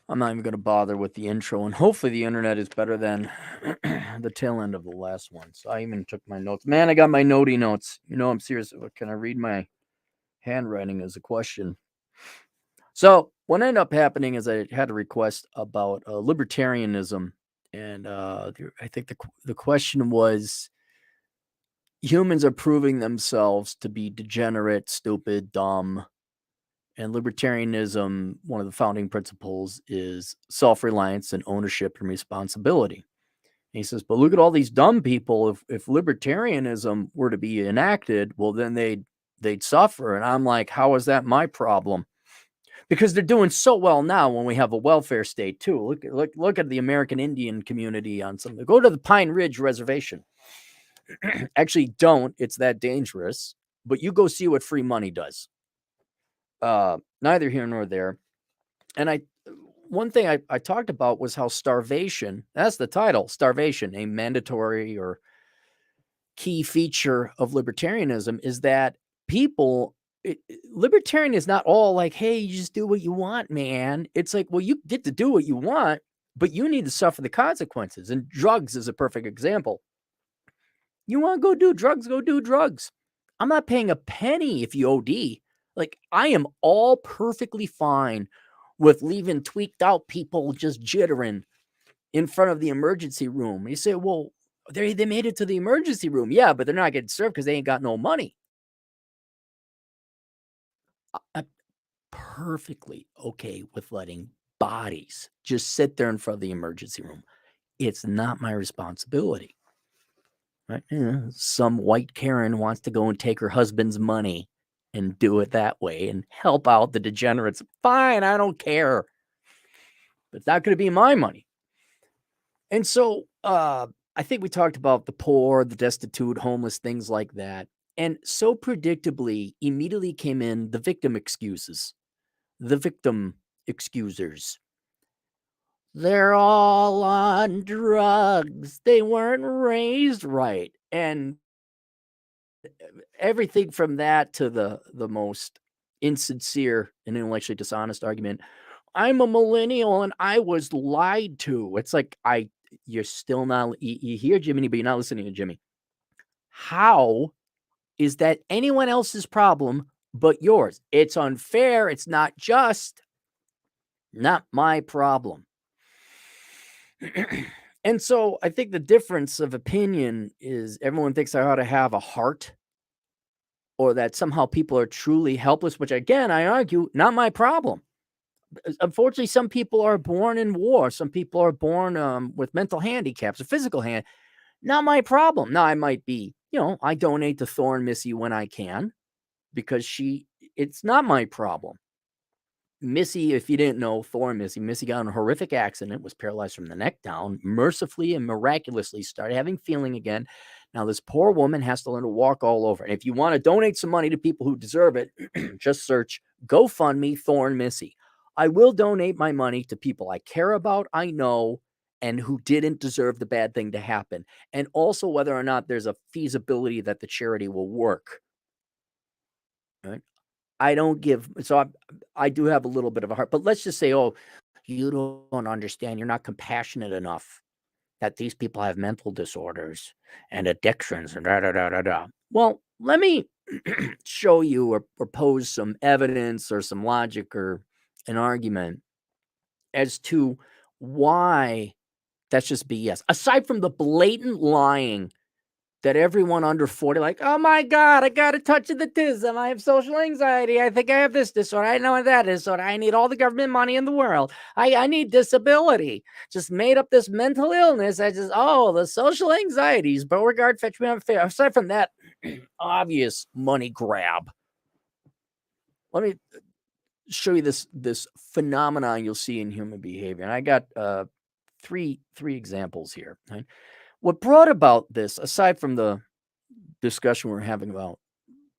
I'm not even going to bother with the intro, and hopefully the internet is better than the tail end of the last one. So I even took my notes. Man, I got my notey notes. I'm serious. Can I read my handwriting as a question? So what ended up happening is I had a request about libertarianism, and I think the question was humans are proving themselves to be degenerate, stupid, dumb. And libertarianism, one of the founding principles is self-reliance and ownership and responsibility. And he says, but look at all these dumb people. If libertarianism were to be enacted, well, then they'd suffer. And I'm like, how is that my problem? Because they're doing so well now when we have a welfare state too. Look at the American Indian community on something. Go to the Pine Ridge Reservation. Actually, don't. It's that dangerous. But you go see what free money does. Neither here nor there. And one thing I talked about was how starvation, that's the title, starvation, a mandatory or key feature of libertarianism is that people, libertarian is not all like, hey, you just do what you want, man. It's like, well, you get to do what you want, but you need to suffer the consequences. And drugs is a perfect example. You want to go do drugs, go do drugs. I'm not paying a penny if you OD. Like, I am all perfectly fine with leaving tweaked out people just jittering in front of the emergency room. You say, well, they made it to the emergency room. Yeah, but they're not getting served because they ain't got no money. I'm perfectly okay with letting bodies just sit there in front of the emergency room. It's not my responsibility. Right? Some white Karen wants to go and take her husband's money and do it that way and help out the degenerates. Fine, I don't care. But it's not going to be my money. And so I think we talked about the poor, the destitute, homeless, things like that. And so predictably, immediately came in the victim excuses, the victim excusers. They're all on drugs. They weren't raised right. And everything from that to the most insincere and intellectually dishonest argument. I'm a millennial and I was lied to. It's like you're still not you hear Jiminy, but you're not listening to Jimmy. How is that anyone else's problem but yours? It's unfair. It's not just. Not my problem. And so I think the difference of opinion is everyone thinks I ought to have a heart or that somehow people are truly helpless, which again, I argue, not my problem. Unfortunately, some people are born in war. Some people are born with mental handicaps or physical hand. Not my problem. Now, I might be, I donate to Thorn Missy when I can because it's not my problem. Missy, if you didn't know, Thorn Missy got in a horrific accident, was paralyzed from the neck down, mercifully and miraculously started having feeling again. Now, this poor woman has to learn to walk all over. And if you want to donate some money to people who deserve it, just search GoFundMe Thorn Missy. I will donate my money to people I care about, I know, and who didn't deserve the bad thing to happen. And also whether or not there's a feasibility that the charity will work. Right? I don't give, so I do have a little bit of a heart, but let's just say, oh, you don't understand. You're not compassionate enough that these people have mental disorders and addictions and da da da da da. Well, let me show you or pose some evidence or some logic or an argument as to why that's just BS. Aside from the blatant lying that everyone under 40, like, oh my God, I got a touch of autism. I have social anxiety. I think I have this disorder. I know what that is. So I need all the government money in the world. I need disability. Just made up this mental illness. The social anxieties, Beauregard, fetch me on fair. Aside from that obvious money grab, let me show you this phenomenon you'll see in human behavior. And I got three examples here. Right? What brought about this, aside from the discussion we're having about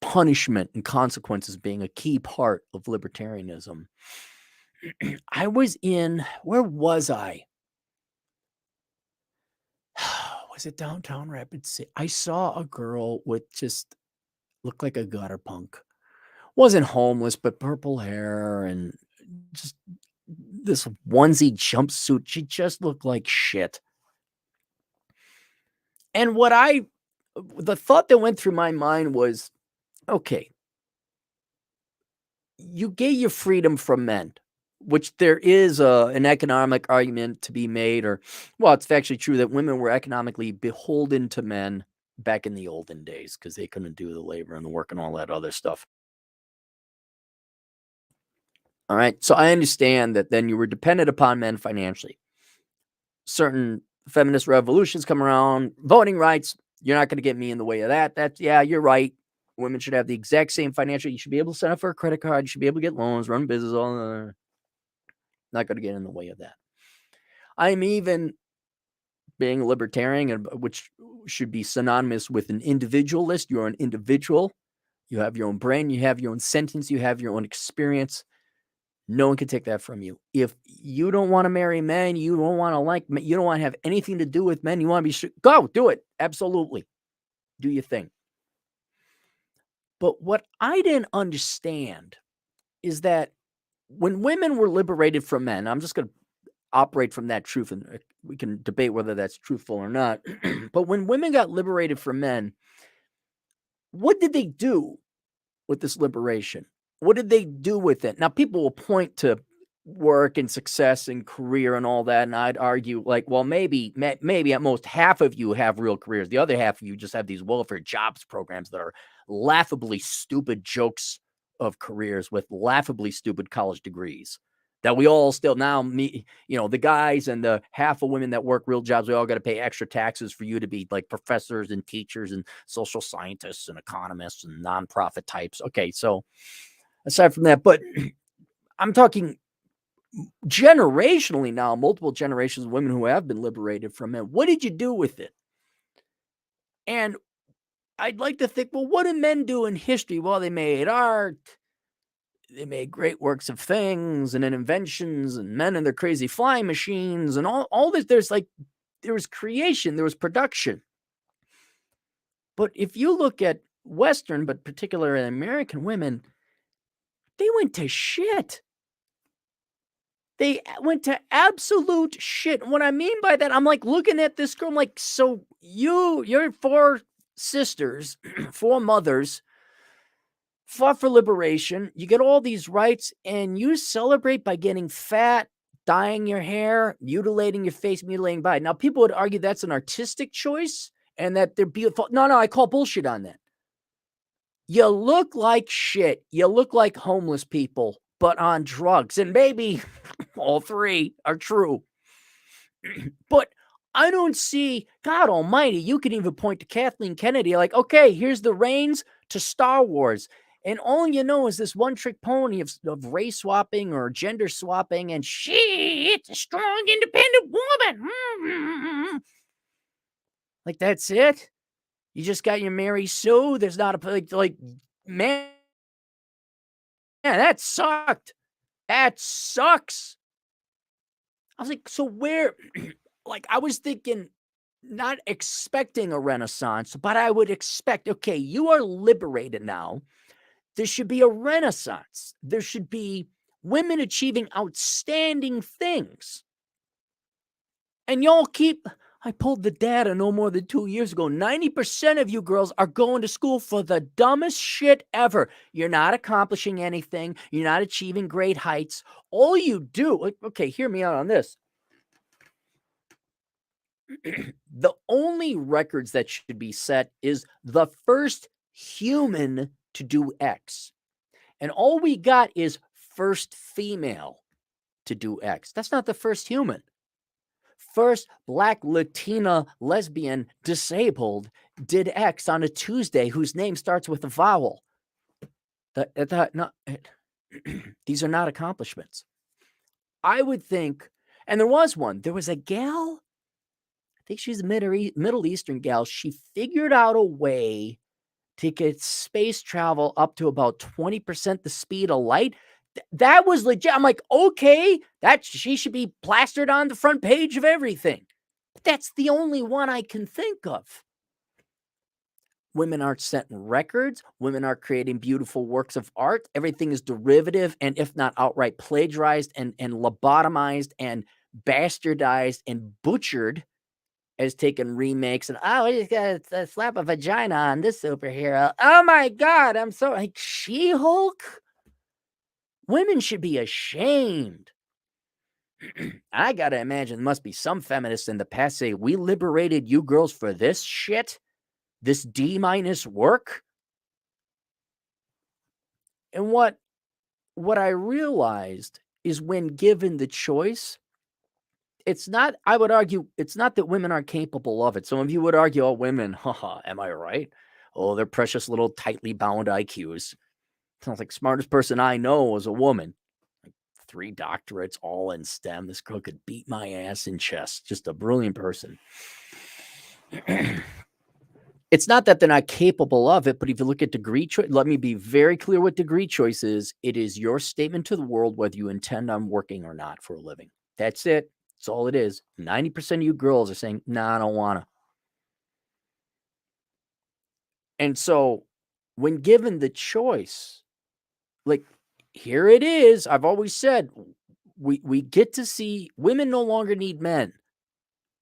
punishment and consequences being a key part of libertarianism, where was I? Was it downtown Rapid City? I saw a girl with just looked like a gutter punk. Wasn't homeless, but purple hair and just this onesie jumpsuit. She just looked like shit. And the thought that went through my mind was, okay, you get your freedom from men, which there is an economic argument to be made, or, well, it's actually true that women were economically beholden to men back in the olden days because they couldn't do the labor and the work and all that other stuff. All right. So I understand that then you were dependent upon men financially. Certain feminist revolutions come around, voting rights. You're not going to get me in the way of that. That's, yeah, you're right. Women should have the exact same financial. You should be able to sign up for a credit card. You should be able to get loans, run business. All not going to get in the way of that. I'm even being a libertarian, and which should be synonymous with an individualist. You're an individual. You have your own brain. You have your own sentence. You have your own experience. No one can take that from you. If you don't want to marry men, you don't want to you don't want to have anything to do with men, you want to be go do it. Absolutely. Do your thing. But what I didn't understand is that when women were liberated from men, I'm just going to operate from that truth, and we can debate whether that's truthful or not. But when women got liberated from men, what did they do with this liberation? What did they do with it? Now, people will point to work and success and career and all that, and I'd argue, like, well, maybe at most half of you have real careers. The other half of you just have these welfare jobs programs that are laughably stupid jokes of careers with laughably stupid college degrees that we all still now meet. The guys and the half of women that work real jobs, we all got to pay extra taxes for you to be like professors and teachers and social scientists and economists and nonprofit types. Okay, so aside from that, but I'm talking generationally now, multiple generations of women who have been liberated from men. What did you do with it? And I'd like to think, well, what did men do in history? Well, they made art, they made great works of things and then inventions, and men and their crazy flying machines and all this. There was creation, there was production. But if you look at Western, but particularly American women, they went to shit. They went to absolute shit. What I mean by that, I'm like looking at this girl, I'm like, so you're 4 sisters, 4 mothers, fought for liberation. You get all these rights, and you celebrate by getting fat, dyeing your hair, mutilating your face, mutilating body. Now, people would argue that's an artistic choice and that they're beautiful. No, I call bullshit on that. You look like shit. You look like homeless people, but on drugs. And maybe all 3 are true. But I don't see, God almighty, you can even point to Kathleen Kennedy like, okay, here's the reins to Star Wars. And all you know is this one-trick pony of race swapping or gender swapping, and it's a strong, independent woman. Like, that's it? You just got your Mary Sue? There's not a, man, that sucked. That sucks. I was like, so where, I was thinking, not expecting a renaissance, but I would expect, okay, you are liberated now. There should be a renaissance. There should be women achieving outstanding things. And y'all I pulled the data no more than 2 years ago. 90% of you girls are going to school for the dumbest shit ever. You're not accomplishing anything. You're not achieving great heights. All you do, okay, hear me out on this. The only records that should be set is the first human to do X. And all we got is first female to do X. That's not the first human. First Black, Latina, lesbian, disabled did X on a Tuesday whose name starts with a vowel. These are not accomplishments. I would think, and there was a gal, I think she's a Middle Eastern gal. She figured out a way to get space travel up to about 20% the speed of light. That was legit. I'm like, okay, she should be plastered on the front page of everything. But that's the only one I can think of. Women aren't setting records. Women are creating beautiful works of art. Everything is derivative and if not outright plagiarized and lobotomized and bastardized and butchered as taking remakes and oh, he's got a slap a vagina on this superhero. Oh my god, I'm so like She-Hulk. Women should be ashamed. I gotta imagine there must be some feminists in the past say we liberated you girls for this shit, this D minus work. And what I realized is when given the choice, it's not, I would argue, it's not that women aren't capable of it. Some of you would argue, oh, women, haha, am I right? Oh, they're precious little tightly bound IQs. Sounds like smartest person I know was a woman. Like 3 doctorates, all in STEM. This girl could beat my ass in chess. Just a brilliant person. It's not that they're not capable of it, but if you look at degree choice, let me be very clear what degree choice is. It is your statement to the world whether you intend on working or not for a living. That's it. That's all it is. 90% of you girls are saying, nah, I don't want to. And so when given the choice, like here it is. I've always said we get to see women no longer need men.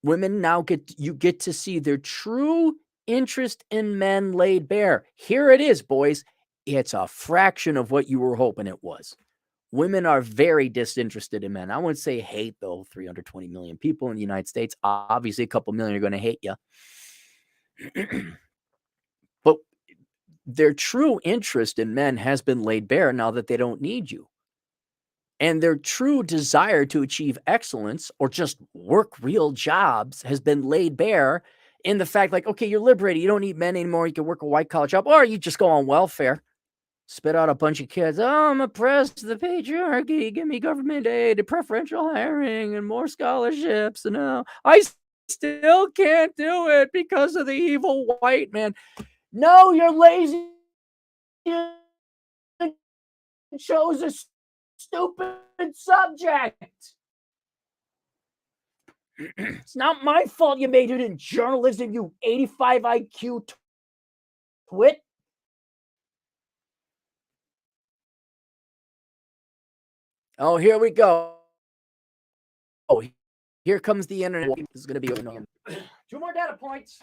Women now get to see their true interest in men laid bare. Here it is, boys. It's a fraction of what you were hoping it was. Women are very disinterested in men. I wouldn't say hate, though. 320 million people in the United States. Obviously, a couple million are going to hate you. But their true interest in men has been laid bare now that they don't need you. And their true desire to achieve excellence or just work real jobs has been laid bare in the fact like, okay, you're liberated. You don't need men anymore. You can work a white collar job or you just go on welfare, spit out a bunch of kids. Oh, I'm oppressed. The patriarchy. Give me government aid, preferential hiring and more scholarships. And I still can't do it because of the evil white man. No, you're lazy. You chose a stupid subject. It's not my fault you majored in journalism, you 85 IQ twit. Oh, here we go. Oh, here comes the internet. This is going to be annoying. 2 more data points.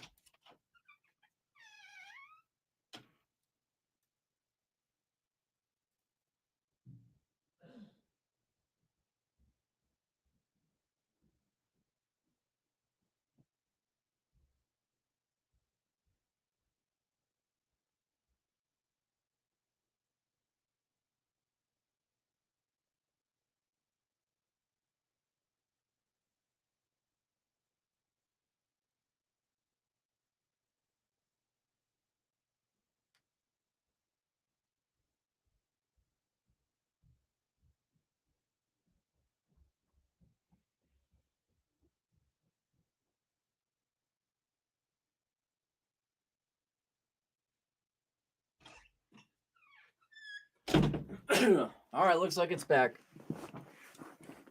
All right, looks like it's back.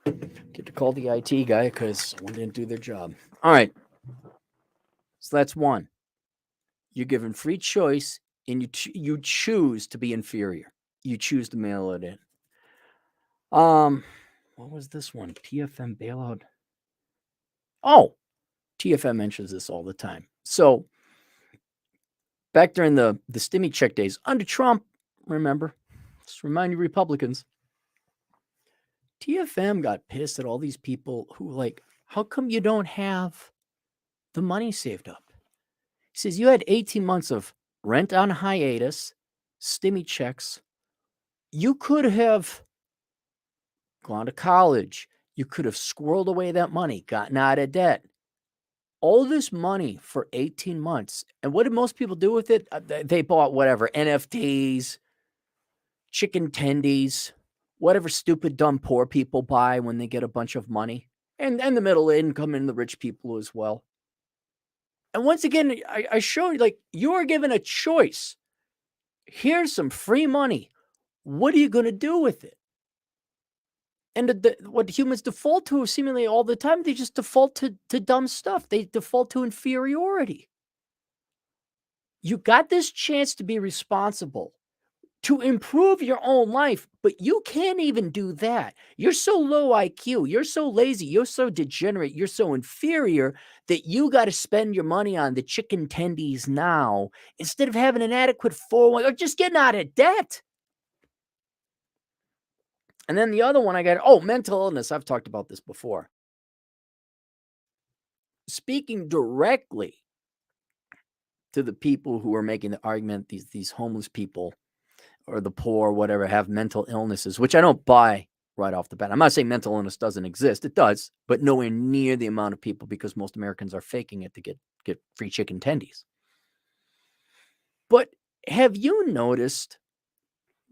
Get to call the IT guy because one didn't do their job. All right. So that's one. You're given free choice and you choose to be inferior. You choose to mail it in. What was this one? TFM bailout. Oh, TFM mentions this all the time. So back during the stimmy check days under Trump, remember, just remind you Republicans, TFM got pissed at all these people who like, how come you don't have the money saved up? He says you had 18 months of rent on hiatus, stimmy checks. You could have gone to college. You could have squirreled away that money, gotten out of debt. All this money for 18 months. And what did most people do with it? They bought whatever, NFTs, chicken tendies, whatever stupid, dumb, poor people buy when they get a bunch of money. And the middle income and the rich people as well. And once again, I show you, like, you are given a choice. Here's some free money. What are you going to do with it? And what humans default to seemingly all the time, they just default to dumb stuff. They default to inferiority. You got this chance to be responsible, to improve your own life, but you can't even do that. You're so low IQ, you're so lazy, you're so degenerate, you're so inferior that you got to spend your money on the chicken tendies now instead of having an adequate 401 or just getting out of debt. And then the other one I got, oh, mental illness. I've talked about this before. Speaking directly to the people who are making the argument, these homeless people or the poor, whatever, have mental illnesses, which I don't buy right off the bat. I'm not saying mental illness doesn't exist. It does, but nowhere near the amount of people because most Americans are faking it to get free chicken tendies. But have you noticed,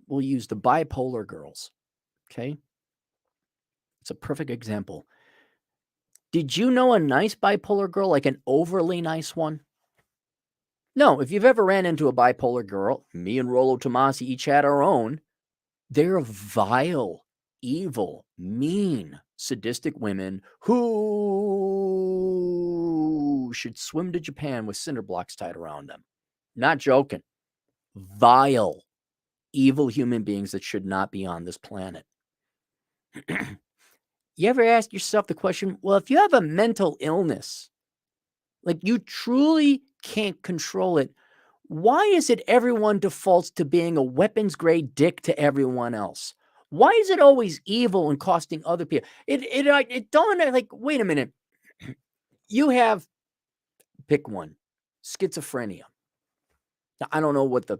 we'll use the bipolar girls, okay? It's a perfect example. Did you know a nice bipolar girl, like an overly nice one? No, if you've ever ran into a bipolar girl, me and Rollo Tomasi each had our own. They're vile, evil, mean, sadistic women who should swim to Japan with cinder blocks tied around them. Not joking. Vile, evil human beings that should not be on this planet. You ever ask yourself the question, well, if you have a mental illness, like you truly can't control it, why is it everyone defaults to being a weapons grade dick to everyone else? Why is it always evil and costing other people? It dawned on like, wait a minute. You have pick one, schizophrenia. Now, I don't know what the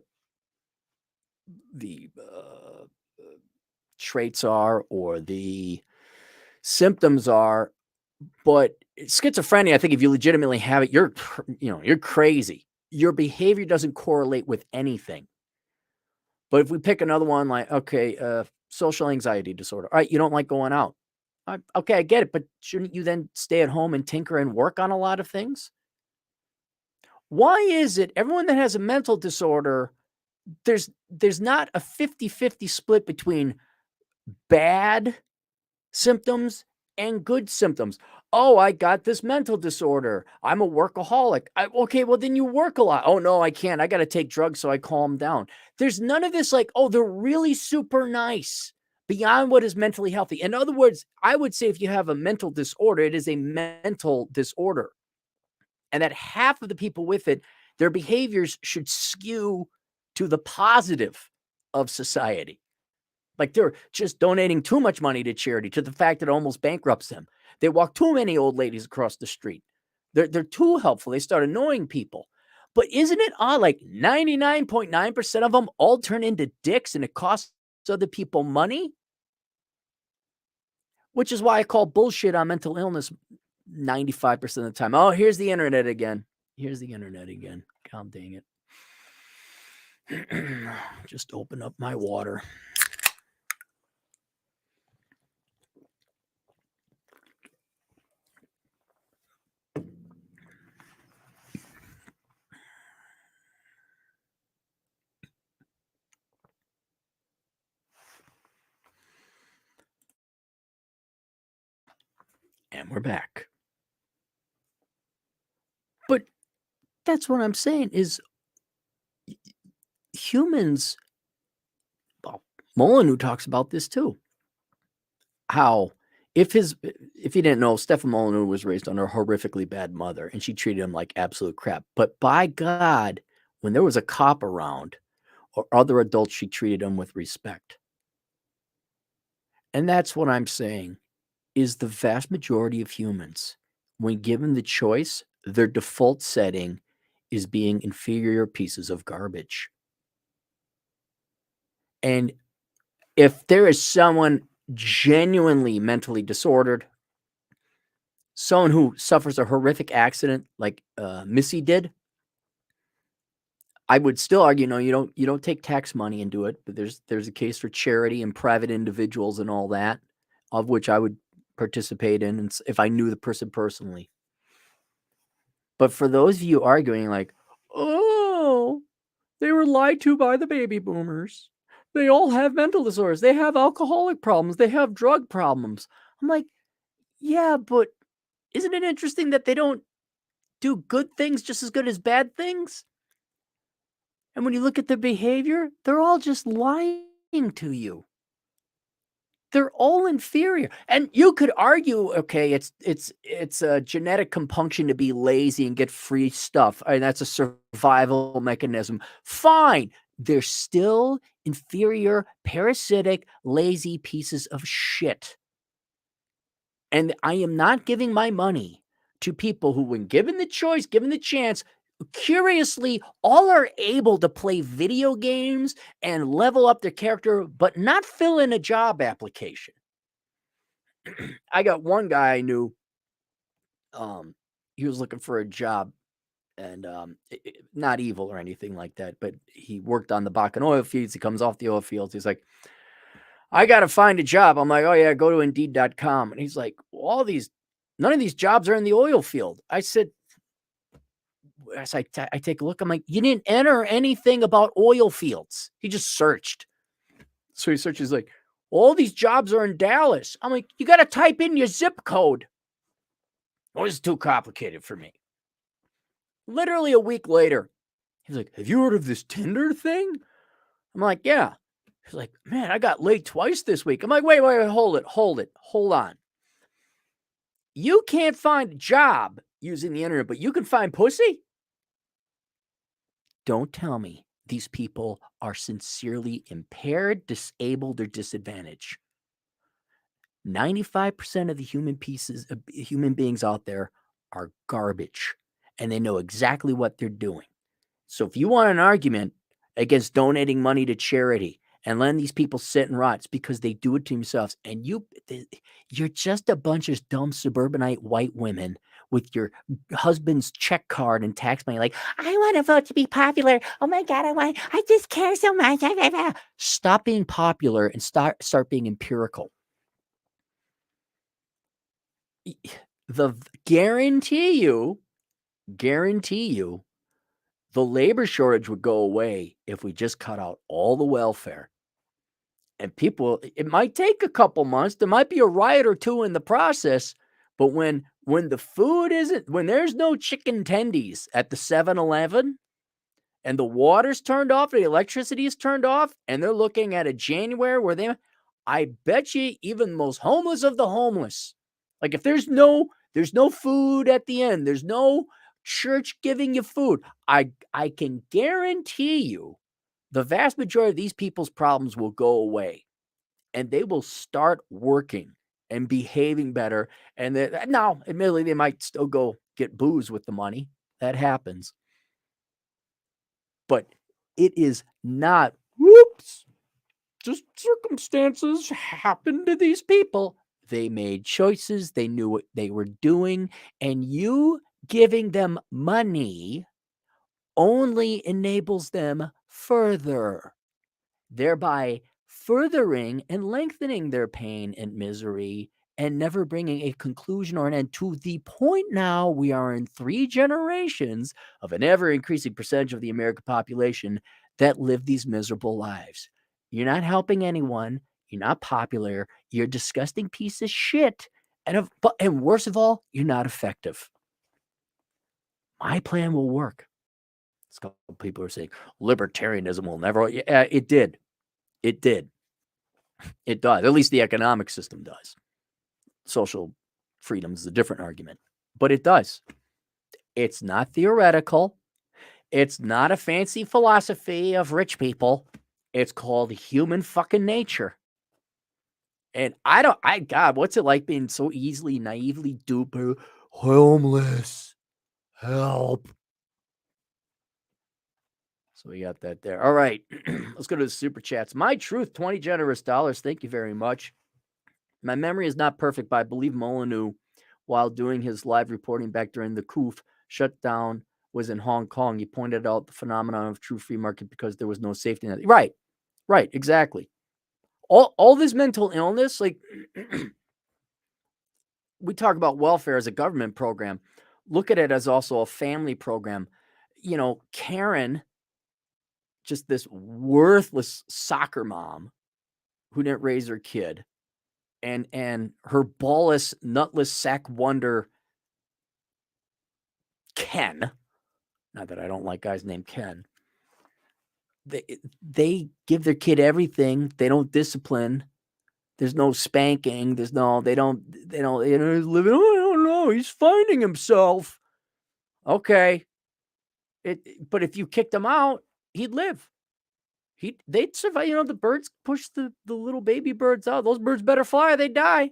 traits are or the symptoms are, but schizophrenia, I think if you legitimately have it, you're crazy. Your behavior doesn't correlate with anything. But if we pick another one, like, okay, social anxiety disorder. All right, you don't like going out. Okay, I get it, but shouldn't you then stay at home and tinker and work on a lot of things? Why is it everyone that has a mental disorder, there's not a 50-50 split between bad symptoms and good symptoms? Oh, I got this mental disorder. I'm a workaholic. Okay, well, then you work a lot. Oh, no, I can't. I got to take drugs so I calm down. There's none of this like, oh, they're really super nice beyond what is mentally healthy. In other words, I would say if you have a mental disorder, it is a mental disorder. And that half of the people with it, their behaviors should skew to the positive of society. Like they're just donating too much money to charity to the fact that it almost bankrupts them. They walk too many old ladies across the street. They're too helpful. They start annoying people. But isn't it odd? Like 99.9% of them all turn into dicks and it costs other people money, which is why I call bullshit on mental illness 95% of the time. Oh, here's the internet again. Here's the internet again. God dang it. Just open up my water. And we're back. But that's what I'm saying is humans, well, Molyneux talks about this too. How if you didn't know, Stefan Molyneux was raised under a horrifically bad mother and she treated him like absolute crap. But by God, when there was a cop around or other adults, she treated him with respect. And that's what I'm saying is the vast majority of humans, when given the choice, their default setting is being inferior pieces of garbage. And if there is someone genuinely mentally disordered, someone who suffers a horrific accident like Missy did, I would still argue, no, you don't take tax money and do it, but there's a case for charity and private individuals and all that, of which I would participate in if I knew the person personally. But for those of you arguing like, oh, they were lied to by the baby boomers. They all have mental disorders. They have alcoholic problems. They have drug problems. I'm like, yeah, but isn't it interesting that they don't do good things just as good as bad things? And when you look at their behavior, they're all just lying to you. They're all inferior. And you could argue, okay, it's a genetic compunction to be lazy and get free stuff. And that's a survival mechanism. Fine. They're still inferior, parasitic, lazy pieces of shit. And I am not giving my money to people who, when given the choice, given the chance, curiously all are able to play video games and level up their character, but not fill in a job application. I got one guy I knew, um, he was looking for a job and not evil or anything like that, but he worked on the Bakken oil fields. He comes off the oil fields. He's like, I got to find a job. I'm like, oh, yeah, go to indeed.com. And he's like, well, none of these jobs are in the oil field. I said, as I take a look, I'm like, you didn't enter anything about oil fields. He just searched. So he searches like, all these jobs are in Dallas. I'm like, you got to type in your zip code. Oh, it's too complicated for me. Literally a week later, he's like, have you heard of this Tinder thing? I'm like, yeah. He's like, man, I got laid twice this week. I'm like, wait, hold on. You can't find a job using the internet, but you can find pussy? Don't tell me these people are sincerely impaired, disabled, or disadvantaged. 95% of the human beings out there are garbage, and they know exactly what they're doing. So if you want an argument against donating money to charity and letting these people sit and rot, it's because they do it to themselves. And you're just a bunch of dumb suburbanite white women with your husband's check card and tax money. Like, I want to vote to be popular. Oh my God, I just care so much. Stop being popular and start being empirical. The guarantee you, the labor shortage would go away if we just cut out all the welfare. And people, it might take a couple months. There might be a riot or two in the process, but when the food isn't, when there's no chicken tendies at the 7-Eleven and the water's turned off, the electricity is turned off, and they're looking at a January where I bet you even the most homeless of the homeless, like if there's no food at the end, there's no church giving you food. I can guarantee you the vast majority of these people's problems will go away and they will start working and behaving better. And now, admittedly, they might still go get booze with the money. That happens. But it is not, whoops, just circumstances happen to these people. They made choices, they knew what they were doing, and you giving them money only enables them further, thereby furthering and lengthening their pain and misery and never bringing a conclusion or an end, to the point now we are in 3 generations of an ever increasing percentage of the American population that live these miserable lives. You're not helping anyone. You're not popular. You're a disgusting piece of shit. And worst of all, you're not effective. My plan will work. It's called, people are saying libertarianism will never. Yeah, it did. It did. It does. At least the economic system does. Social freedom is a different argument, but it does. It's not theoretical. It's not a fancy philosophy of rich people. It's called human fucking nature. And God, what's it like being so easily, naively duped? Homeless. Help. So we got that there. All right. Let's go to the super chats. My Truth, 20 generous dollars. Thank you very much. My memory is not perfect, but I believe Molyneux, while doing his live reporting back during the coup shutdown, was in Hong Kong. He pointed out the phenomenon of true free market because there was no safety net. Right, exactly. All this mental illness, like we talk about welfare as a government program. Look at it as also a family program. You know, Karen, just this worthless soccer mom who didn't raise her kid, and her ballless, nutless sack wonder Ken, not that I don't like guys named Ken, They they give their kid everything. They don't discipline. There's no spanking. There's no they don't, he's living, "Oh, I don't know. He's finding himself." Okay. But if you kicked him out, he'd live. They'd survive. The birds push the little baby birds out. Those birds better fly, they die.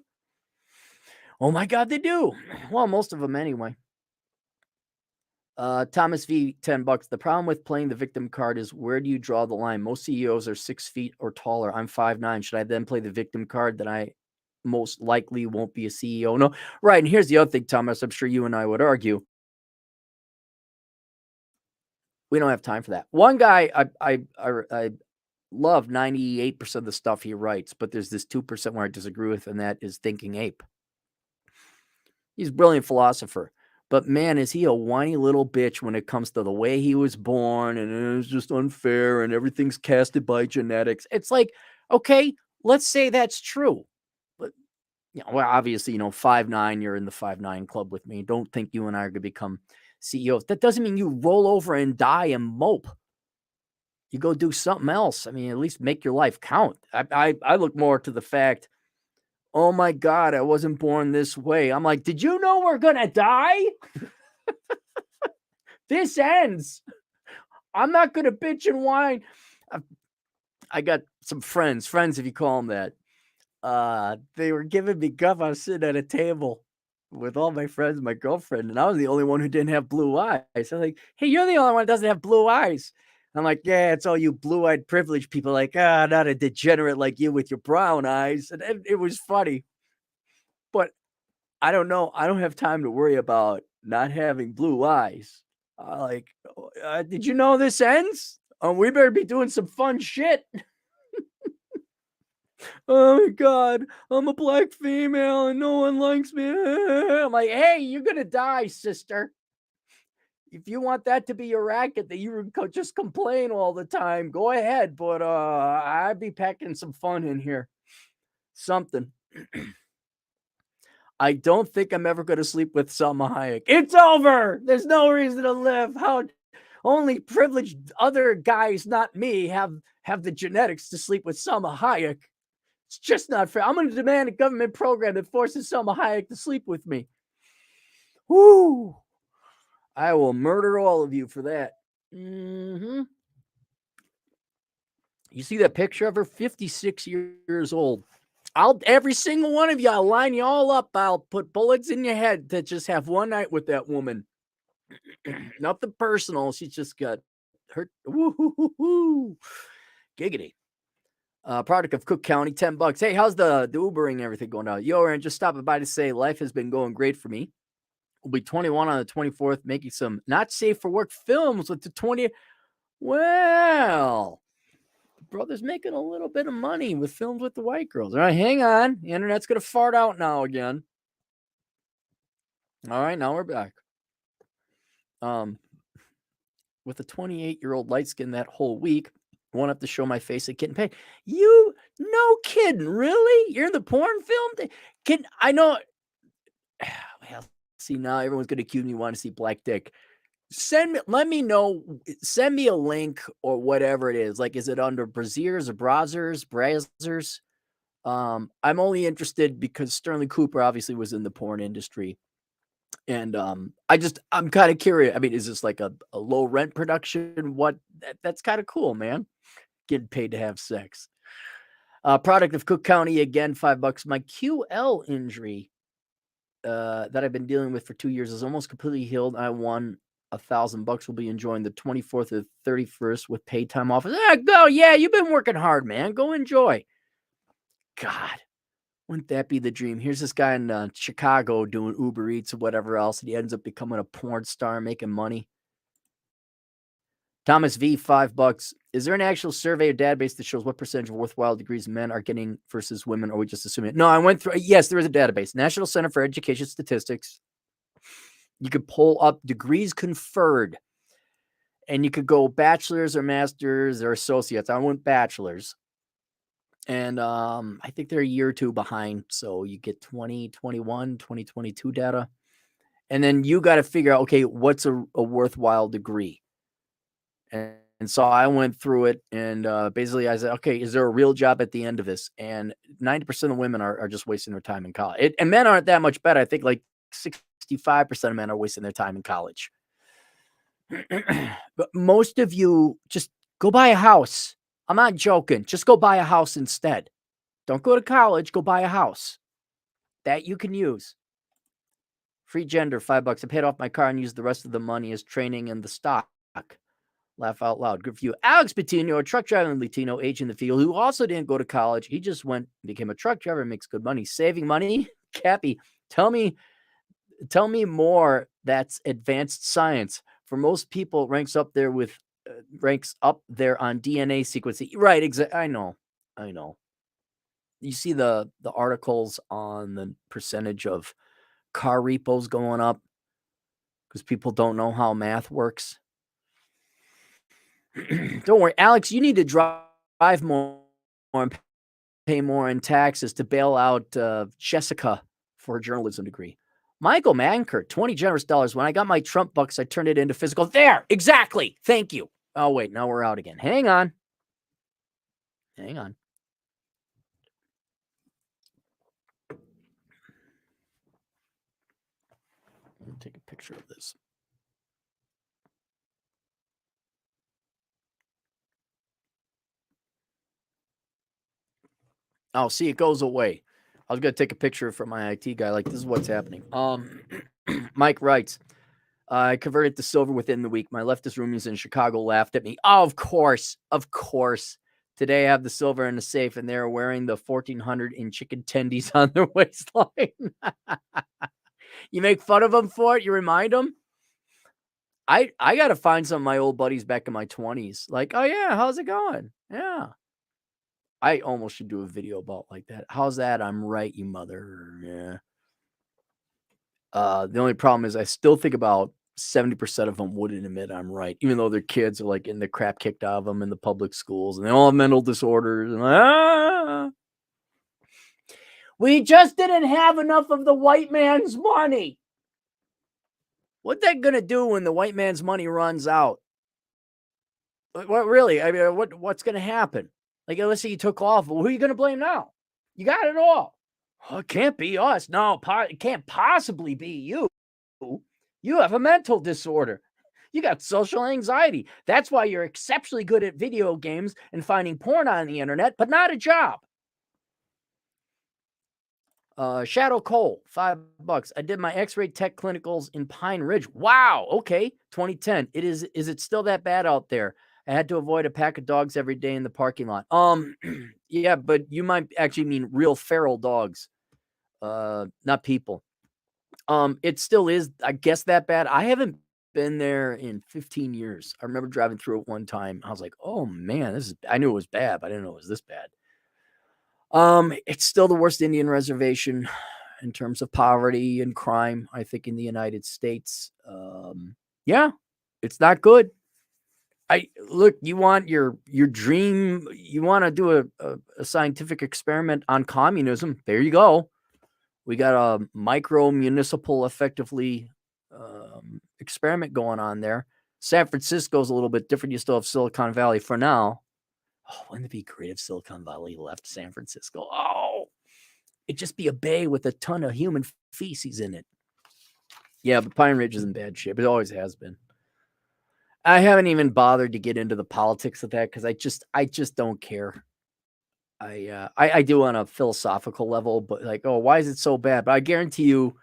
Oh my god, they do. Well, most of them anyway. Thomas V, $10. The problem with playing the victim card is, where do you draw the line? Most CEOs are 6 feet or taller. I'm 5'9". Should I then play the victim card that I most likely won't be a CEO? No. Right. And here's the other thing, Thomas. I'm sure you and I would argue. We don't have time for that. One guy I love 98% of the stuff he writes, but there's this 2% where I disagree with, and that is Thinking Ape. He's a brilliant philosopher, but man, is he a whiny little bitch when it comes to the way he was born, and it was just unfair, and everything's casted by genetics. It's like, okay, let's say that's true. But well, obviously, 5'9", you're in the 5'9" club with me. Don't think you and I are gonna become CEOs. That doesn't mean you roll over and die and mope. You go do something else. I mean, at least make your life count. I look more to the fact, oh my God, I wasn't born this way. I'm like, did you know we're gonna die? This ends. I'm not gonna bitch and whine. I got some friends, if you call them that. They were giving me guff. I was sitting at a table with all my friends, and my girlfriend, and I was the only one who didn't have blue eyes. I'm like, hey, you're the only one that doesn't have blue eyes. I'm like, yeah, it's all you blue-eyed privileged people, like, not a degenerate like you with your brown eyes. And it was funny. But I don't know. I don't have time to worry about not having blue eyes. Like, did you know this ends? We better be doing some fun shit. Oh my God, I'm a black female and no one likes me. I'm like, hey, you're gonna die, sister. If you want that to be your racket, that you just complain all the time, go ahead. But I'd be packing some fun in here. Something. I don't think I'm ever going to sleep with Salma Hayek. It's over. There's no reason to live. How only privileged other guys, not me, have the genetics to sleep with Salma Hayek. It's just not fair. I'm going to demand a government program that forces Salma Hayek to sleep with me. Whoo! I will murder all of you for that. You see that picture of her? 56 years old. Every single one of you, I'll line you all up. I'll put bullets in your head to just have one night with that woman. Nothing personal. She's just got hurt. Woo-hoo-hoo-hoo. Giggity. Product of Cook County, $10. Hey, how's the Ubering and everything going on? Yo, Aaron, just stopping by to say life has been going great for me. We'll be 21 on the 24th, making some not safe for work films with the 20th. Well, brother's making a little bit of money with films with the white girls. All right, hang on. The internet's going to fart out now again. All right, now we're back. With a 28-year-old light skin that whole week, won't have to show my face at getting paid. You, no kidding, really? You're in the porn film? I know. Well, see, now everyone's going to accuse me wanting to see black dick. Let me know. Send me a link or whatever it is. Like, is it under Braziers or Brazzers? I'm only interested because Sterling Cooper obviously was in the porn industry. And I'm kind of curious. I mean, is this like a low rent production? That's kind of cool, man. Getting paid to have sex. Product of Cook County, again, $5. My QL injury that I've been dealing with for 2 years is almost completely healed. I won $1,000. We'll be enjoying the 24th or 31st with paid time off. Go. Yeah, you've been working hard, man. Go enjoy. God, wouldn't that be the dream? Here's this guy in Chicago doing Uber Eats or whatever else, and he ends up becoming a porn star, making money. Thomas V, $5. Is there an actual survey or database that shows what percentage of worthwhile degrees men are getting versus women? Or are we just assuming it? No, I went through. Yes, there is a database. National Center for Education Statistics. You could pull up degrees conferred, and you could go bachelor's or master's or associates. I went bachelor's. And I think they're a year or two behind. So you get 2021, 2022 data. And then you got to figure out, okay, what's a worthwhile degree? And so I went through it and basically I said, okay, is there a real job at the end of this? And 90% of women are just wasting their time in college. And men aren't that much better. I think like 65% of men are wasting their time in college. But most of you just go buy a house. I'm not joking. Just go buy a house instead. Don't go to college. Go buy a house that you can use. Free gender, $5. I paid off my car and used the rest of the money as training in the stock. Laugh out loud. Good for you. Alex Patino, a truck driving Latino age in the field who also didn't go to college. He just went, became a truck driver, makes good money, saving money. Cappy, tell me more. That's advanced science. For most people, ranks up there on DNA sequencing. Right, exactly. I know. You see the articles on the percentage of car repos going up because people don't know how math works. Don't worry, Alex, you need to drive more and pay more in taxes to bail out Jessica for a journalism degree. Michael Mankert, 20 generous dollars. When I got my Trump bucks, I turned it into physical. There, exactly. Thank you. Oh, wait, now we're out again. Hang on. Let me take a picture of this. Oh, see, it goes away. I was going to take a picture for my IT guy. Like, this is what's happening. Mike writes, I converted to silver within the week. My leftist roomies in Chicago laughed at me. Oh, of course. Today I have the silver in the safe, and they're wearing the 1400 in chicken tendies on their waistline. You make fun of them for it? You remind them? I got to find some of my old buddies back in my 20s. Like, oh, yeah, how's it going? Yeah. I almost should do a video about like that. How's that? I'm right, you mother. Yeah. The only problem is I still think about 70% of them wouldn't admit I'm right, even though their kids are like getting the crap kicked out of them in the public schools and they all have mental disorders. And we just didn't have enough of the white man's money. What's that going to do when the white man's money runs out? What really? I mean, what's going to happen? Like, let's say you took off. Well, who are you going to blame now? You got it all. Oh, it can't be us. No, it can't possibly be you. You have a mental disorder. You got social anxiety. That's why you're exceptionally good at video games and finding porn on the internet, but not a job. Shadow Cole, $5. I did my X-ray tech clinicals in Pine Ridge. Wow. Okay. 2010. Is it still that bad out there? I had to avoid a pack of dogs every day in the parking lot. Yeah, but you might actually mean real feral dogs, not people. It still is, I guess, that bad. I haven't been there in 15 years. I remember driving through it one time. I was like, oh man, I knew it was bad, but I didn't know it was this bad. It's still the worst Indian reservation in terms of poverty and crime, I think, in the United States. Yeah, it's not good. Look, you want your dream, you want to do a scientific experiment on communism. There you go. We got a micro municipal effectively experiment going on there. San Francisco's a little bit different. You still have Silicon Valley for now. Oh, wouldn't it be great if Silicon Valley left San Francisco? Oh, it'd just be a bay with a ton of human feces in it. Yeah, but Pine Ridge is in bad shape. It always has been. I haven't even bothered to get into the politics of that because I just don't care. I do on a philosophical level, but like, oh, why is it so bad? But I guarantee you,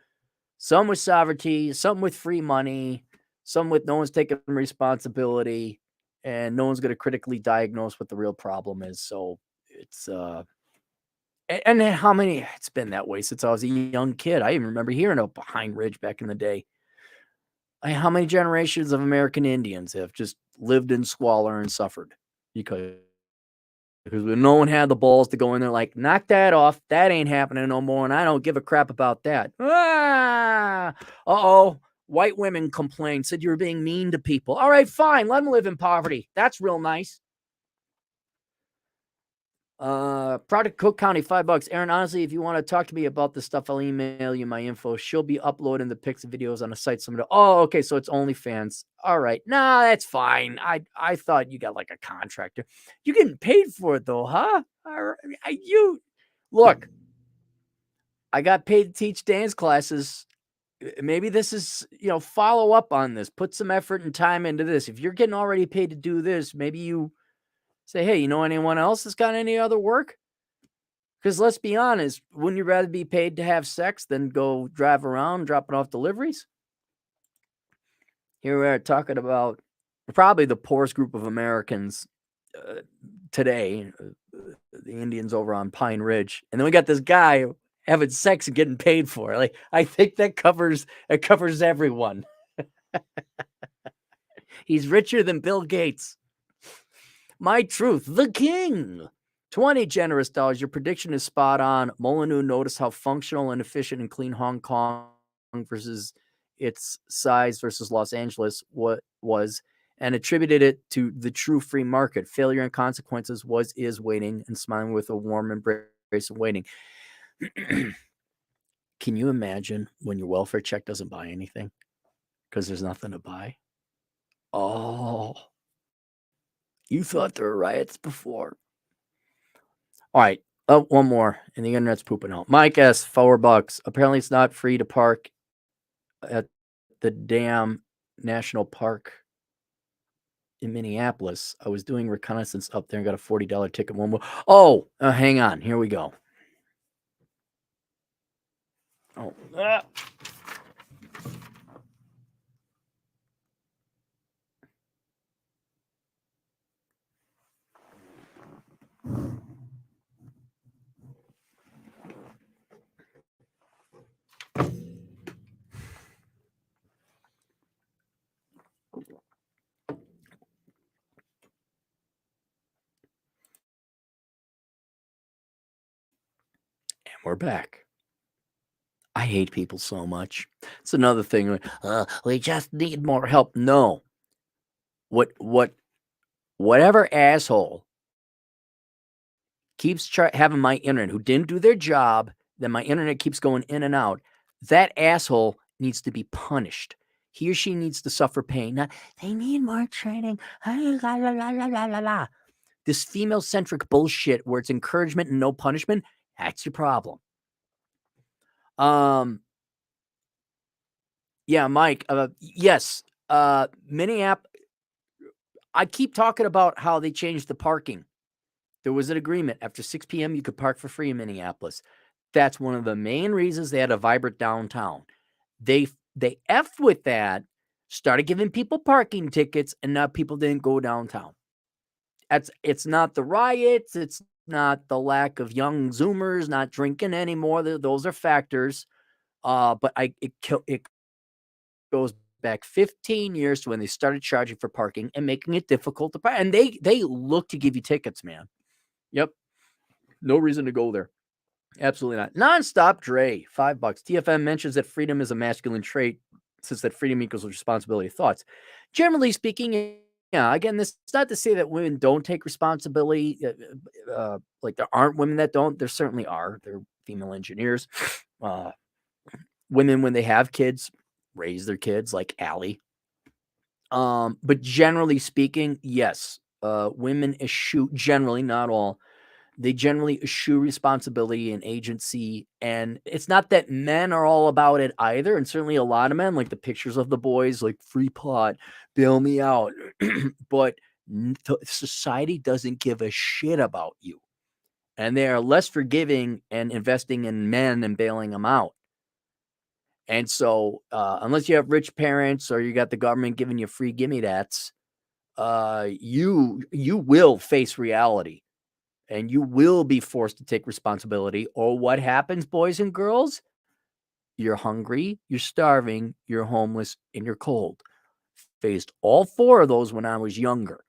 some with sovereignty, some with free money, some with no one's taking responsibility, and no one's going to critically diagnose what the real problem is. So it's and then how many? It's been that way since I was a young kid. I even remember hearing of Pine Ridge back in the day. How many generations of American Indians have just lived in squalor and suffered because no one had the balls to go in there like, knock that off. That ain't happening no more, and I don't give a crap about that. Uh-oh. White women complained, said you were being mean to people. All right, fine. Let them live in poverty. That's real nice. Product Cook County, $5. Aaron, honestly, if you want to talk to me about this stuff, I'll email you my info. She'll be uploading the pics and videos on the site. Oh, okay. So it's OnlyFans. All right. Nah, that's fine. I thought you got like a contractor. You getting paid for it though, huh? You look, I got paid to teach dance classes. Maybe this is, follow up on this. Put some effort and time into this. If you're getting already paid to do this, maybe you say, hey, you know anyone else that's got any other work? Because let's be honest, wouldn't you rather be paid to have sex than go drive around dropping off deliveries? Here we are talking about probably the poorest group of Americans uh, today, the Indians over on Pine Ridge. And then we got this guy having sex and getting paid for it. Like, I think that covers everyone. He's richer than Bill Gates. My truth, the king. 20 generous dollars. Your prediction is spot on. Molyneux noticed how functional and efficient and clean Hong Kong versus its size versus Los Angeles was and attributed it to the true free market. Failure and consequences is waiting and smiling with a warm embrace of waiting. Can you imagine when your welfare check doesn't buy anything because there's nothing to buy? Oh, you thought there were riots before. All right. Oh, one more. And the internet's pooping out. Mike S. $4. Apparently, it's not free to park at the damn national park in Minneapolis. I was doing reconnaissance up there and got a $40 ticket. One more. Oh, hang on. Here we go. Oh. We're back. I hate people so much. It's another thing. We just need more help. No. Whatever asshole keeps having my internet, who didn't do their job, then my internet keeps going in and out, that asshole needs to be punished. He or she needs to suffer pain. Now, they need more training. This female-centric bullshit where it's encouragement and no punishment, that's your problem. Yeah, Mike, yes, Minneapolis, I keep talking about how they changed the parking. There was an agreement. After 6 p.m., you could park for free in Minneapolis. That's one of the main reasons they had a vibrant downtown. They effed with that, started giving people parking tickets, and now people didn't go downtown. It's not the riots. It's not the lack of young Zoomers not drinking anymore. Those are factors. But it goes back 15 years to when they started charging for parking and making it difficult to park. And they look to give you tickets, man. Yep. No reason to go there. Absolutely not. Nonstop Dre, $5. TFM mentions that freedom is a masculine trait, since that freedom equals responsibility of thoughts. Generally speaking, yeah, again, this is not to say that women don't take responsibility. Like there aren't women that don't. There certainly are. They're female engineers. Women, when they have kids, raise their kids like Allie. But generally speaking, yes, women eschew, generally, not all, they generally eschew responsibility and agency. And it's not that men are all about it either. And certainly a lot of men, like the pictures of the boys, like free pot, bail me out. But society doesn't give a shit about you. And they are less forgiving and investing in men and bailing them out. And so, unless you have rich parents or you got the government giving you free gimme that's, you will face reality. And you will be forced to take responsibility. Or what happens, boys and girls? You're hungry, you're starving, you're homeless, and you're cold. Faced all 4 of those when I was younger.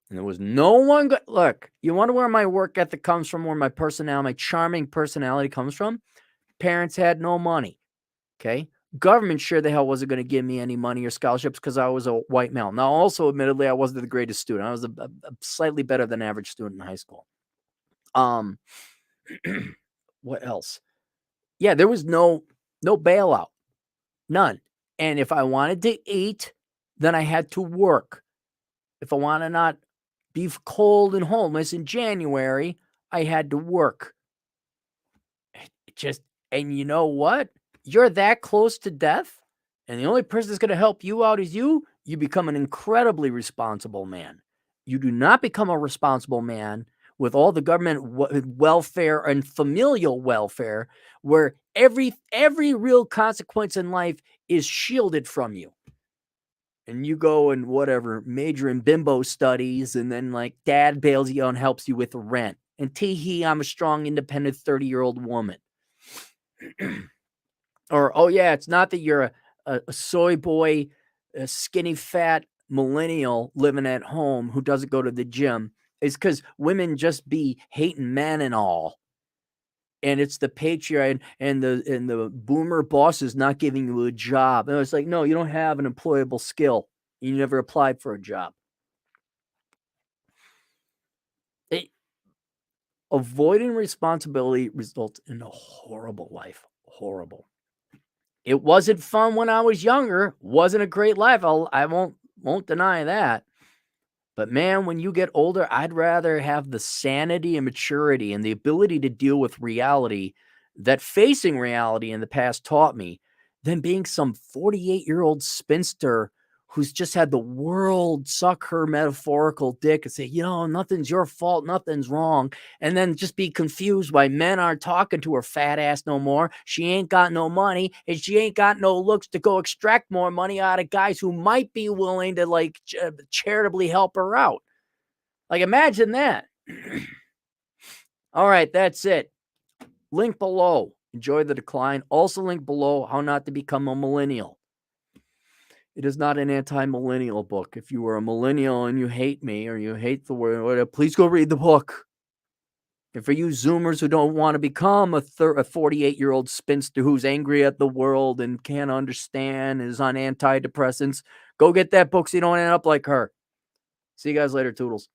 And there was no one good. Look, you wonder where my work ethic comes from, where my personality, my charming personality comes from? Parents had no money. Okay. Government sure the hell wasn't going to give me any money or scholarships because I was a white male. Now, also, admittedly, I wasn't the greatest student. I was a slightly better than average student in high school. Um, what else? Yeah, there was no bailout, none. And if I wanted to eat, then I had to work. If I want to not be cold and homeless in January, I had to work. It just and you know what? You're that close to death, and the only person that's gonna help you out is you become an incredibly responsible man. You do not become a responsible man with all the government welfare and familial welfare where every real consequence in life is shielded from you. And you go and whatever, major in bimbo studies, and then like dad bails you out and helps you with the rent. And tee hee, I'm a strong, independent 30-year-old woman. Or, oh yeah, it's not that you're a soy boy, a skinny fat millennial living at home who doesn't go to the gym. It's because women just be hating men and all. And it's the patriarch and the boomer bosses not giving you a job. And it's like, no, you don't have an employable skill. You never applied for a job. It, avoiding responsibility results in a horrible life. Horrible. It wasn't fun when I was younger. Wasn't a great life. I won't deny that. But man, when you get older, I'd rather have the sanity and maturity and the ability to deal with reality that facing reality in the past taught me than being some 48-year-old spinster who's just had the world suck her metaphorical dick and say, nothing's your fault, nothing's wrong. And then just be confused why men aren't talking to her fat ass no more. She ain't got no money and she ain't got no looks to go extract more money out of guys who might be willing to like charitably help her out. Like, imagine that. All right, that's it. Link below. Enjoy the decline. Also link below how not to become a millennial. It is not an anti-millennial book. If you are a millennial and you hate me or you hate the word, please go read the book. And for you Zoomers who don't want to become a 48-year-old spinster who's angry at the world and can't understand, is on antidepressants, go get that book so you don't end up like her. See you guys later, Toodles.